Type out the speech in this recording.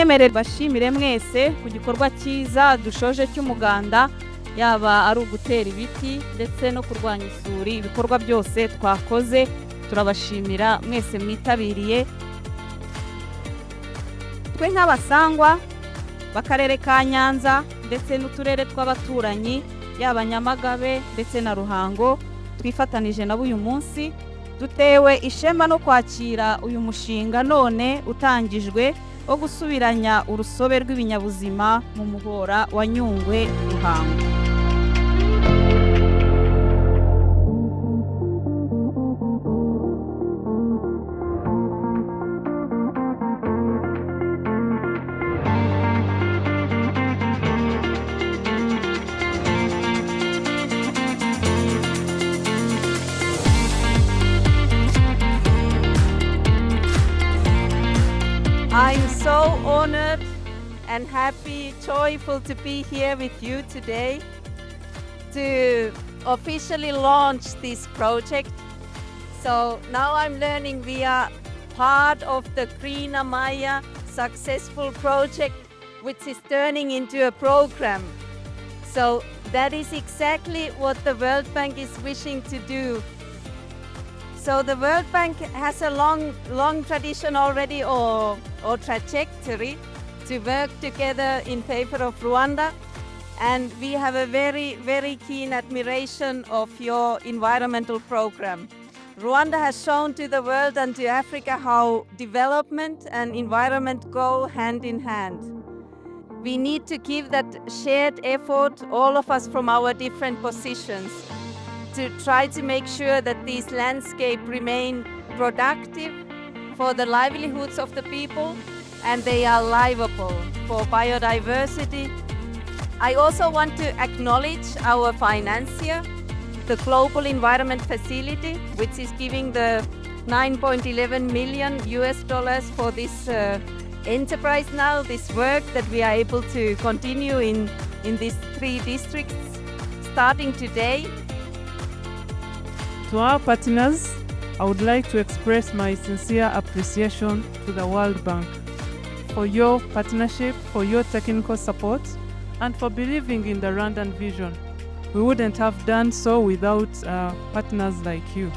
munyemerere bashimire mwese ku gikorwa cyiza dushoje cy'umuganda, yaba ari ugutera ibiti ndetse no kurwanya isuri. Ibikorwa byose twakoze turabashimira mwese mwitabiriye. Twe nk'abasangwa b'akarere ka Nyanza ndetse n'uturere tw'abaturanyi yaba Nyamagabe ndetse na Ruhango, twifatanije nabo uyu munsi, dutewe ishema no kwakira uyu mushinga none utangijwe wo gusubiranya urusobe rw'ibinyabuzima mu muhora wa Nyungwe-Ruhango. I'm so honored and happy, joyful to be here with you today to officially launch this project. So now I'm learning we are part of the Green AMAYA successful project, which is turning into a program. So that is exactly what the World Bank is wishing to do. So the World Bank has a long tradition already or trajectory to work together in favor of Rwanda, and we have a very keen admiration of your environmental program. Rwanda has shown to the world and to Africa how development and environment go hand in hand. We need to give that shared effort, all of us from our different positions, to try to make sure that these landscapes remain productive for the livelihoods of the people and they are livable for biodiversity. I also want to acknowledge our financier, the Global Environment Facility, which is giving the $9.11 million for this enterprise now, this work that we are able to continue in these 3 districts starting today. To our partners, I would like to express my sincere appreciation to the World Bank for your partnership, for your technical support, and for believing in the Rwandan vision. We wouldn't have done so without partners like you.